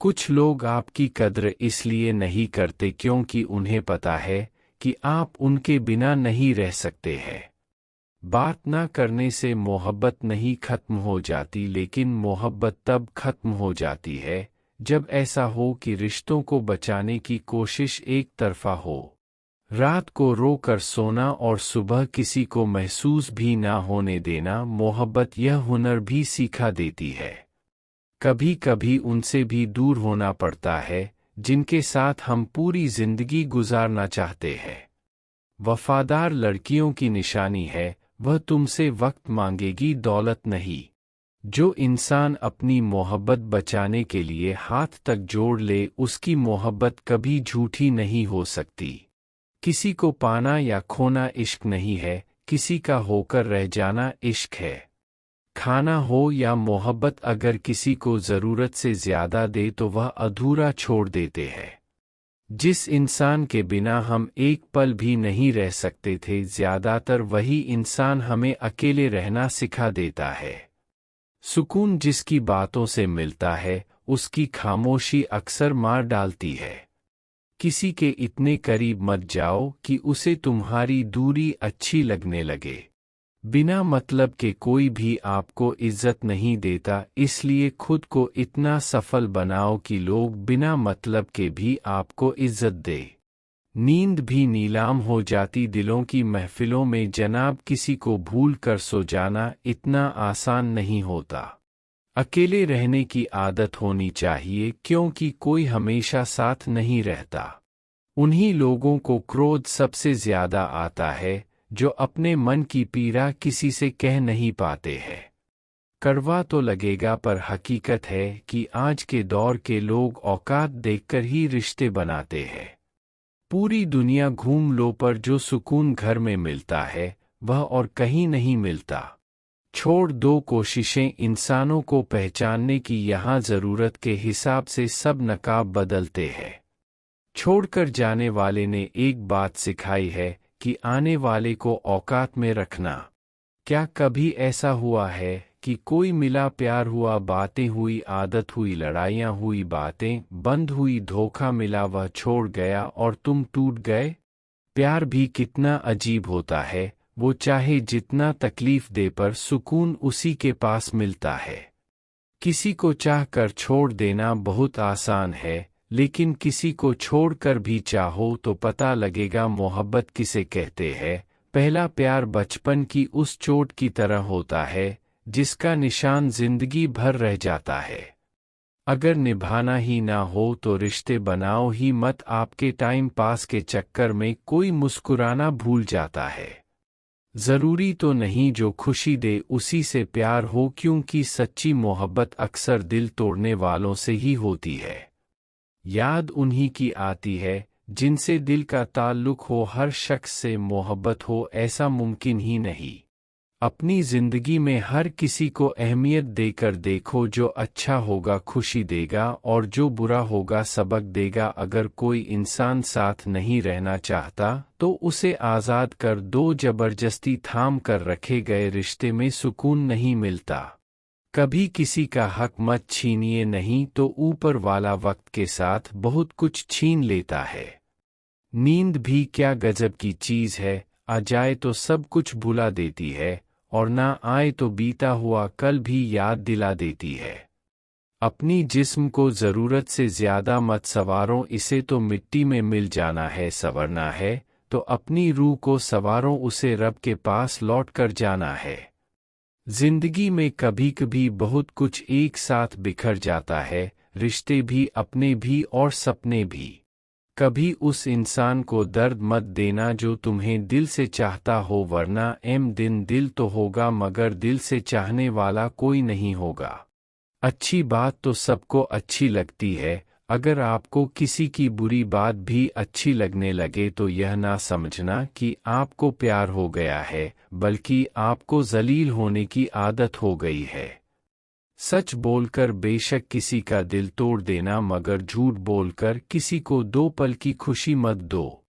कुछ लोग आपकी कद्र इसलिए नहीं करते क्योंकि उन्हें पता है कि आप उनके बिना नहीं रह सकते हैं। बात ना करने से मोहब्बत नहीं खत्म हो जाती, लेकिन मोहब्बत तब खत्म हो जाती है जब ऐसा हो कि रिश्तों को बचाने की कोशिश एक तरफा हो। रात को रो कर सोना और सुबह किसी को महसूस भी ना होने देना, मोहब्बत यह हुनर भी सिखा देती है। कभी कभी उनसे भी दूर होना पड़ता है जिनके साथ हम पूरी जिंदगी गुजारना चाहते हैं। वफादार लड़कियों की निशानी है, वह तुमसे वक्त मांगेगी, दौलत नहीं। जो इंसान अपनी मोहब्बत बचाने के लिए हाथ तक जोड़ ले, उसकी मोहब्बत कभी झूठी नहीं हो सकती। किसी को पाना या खोना इश्क नहीं है, किसी का होकर रह जाना इश्क है। खाना हो या मोहब्बत, अगर किसी को ज़रूरत से ज़्यादा दे तो वह अधूरा छोड़ देते हैं। जिस इंसान के बिना हम एक पल भी नहीं रह सकते थे, ज़्यादातर वही इंसान हमें अकेले रहना सिखा देता है। सुकून जिसकी बातों से मिलता है, उसकी खामोशी अक्सर मार डालती है। किसी के इतने करीब मत जाओ कि उसे तुम्हारी दूरी अच्छी लगने लगे। बिना मतलब के कोई भी आपको इज्जत नहीं देता, इसलिए खुद को इतना सफल बनाओ कि लोग बिना मतलब के भी आपको इज्जत दे। नींद भी नीलाम हो जाती दिलों की महफिलों में जनाब, किसी को भूल कर सो जाना इतना आसान नहीं होता। अकेले रहने की आदत होनी चाहिए, क्योंकि कोई हमेशा साथ नहीं रहता। उन्हीं लोगों को क्रोध सबसे ज्यादा आता है जो अपने मन की पीड़ा किसी से कह नहीं पाते हैं। कड़वा तो लगेगा, पर हकीकत है कि आज के दौर के लोग औकात देखकर ही रिश्ते बनाते हैं। पूरी दुनिया घूम लो, पर जो सुकून घर में मिलता है वह और कहीं नहीं मिलता। छोड़ दो कोशिशें इंसानों को पहचानने की, यहाँ ज़रूरत के हिसाब से सब नकाब बदलते हैं। छोड़कर जाने वाले ने एक बात सिखाई है कि आने वाले को औकात में रखना। क्या कभी ऐसा हुआ है कि कोई मिला, प्यार हुआ, बातें हुई, आदत हुई, लड़ाइयाँ हुई, बातें बंद हुई, धोखा मिला, वह छोड़ गया और तुम टूट गए? प्यार भी कितना अजीब होता है, वो चाहे जितना तकलीफ दे पर सुकून उसी के पास मिलता है। किसी को चाह कर छोड़ देना बहुत आसान है, लेकिन किसी को छोड़कर भी चाहो तो पता लगेगा मोहब्बत किसे कहते हैं। पहला प्यार बचपन की उस चोट की तरह होता है जिसका निशान जिंदगी भर रह जाता है। अगर निभाना ही ना हो तो रिश्ते बनाओ ही मत। आपके टाइम पास के चक्कर में कोई मुस्कुराना भूल जाता है। जरूरी तो नहीं जो खुशी दे उसी से प्यार हो, क्योंकि सच्ची मोहब्बत अक्सर दिल तोड़ने वालों से ही होती है। याद उन्हीं की आती है जिनसे दिल का ताल्लुक हो, हर शख्स से मोहब्बत हो ऐसा मुमकिन ही नहीं। अपनी जिंदगी में हर किसी को अहमियत देकर देखो, जो अच्छा होगा खुशी देगा और जो बुरा होगा सबक देगा। अगर कोई इंसान साथ नहीं रहना चाहता तो उसे आज़ाद कर दो, जबरदस्ती थाम कर रखे गए रिश्ते में सुकून नहीं मिलता। कभी किसी का हक मत छीनिए, नहीं तो ऊपर वाला वक्त के साथ बहुत कुछ छीन लेता है। नींद भी क्या गजब की चीज़ है, आ जाए तो सब कुछ भुला देती है और ना आए तो बीता हुआ कल भी याद दिला देती है। अपनी जिस्म को ज़रूरत से ज़्यादा मत संवारो, इसे तो मिट्टी में मिल जाना है। संवरना है तो अपनी रूह को संवारो, उसे रब के पास लौट कर जाना है। जिंदगी में कभी कभी बहुत कुछ एक साथ बिखर जाता है, रिश्ते भी, अपने भी और सपने भी। कभी उस इंसान को दर्द मत देना जो तुम्हें दिल से चाहता हो, वरना दिन दिल तो होगा मगर दिल से चाहने वाला कोई नहीं होगा। अच्छी बात तो सबको अच्छी लगती है, अगर आपको किसी की बुरी बात भी अच्छी लगने लगे तो यह ना समझना कि आपको प्यार हो गया है, बल्कि आपको जलील होने की आदत हो गई है। सच बोलकर बेशक किसी का दिल तोड़ देना, मगर झूठ बोलकर किसी को 2 पल की खुशी मत दो।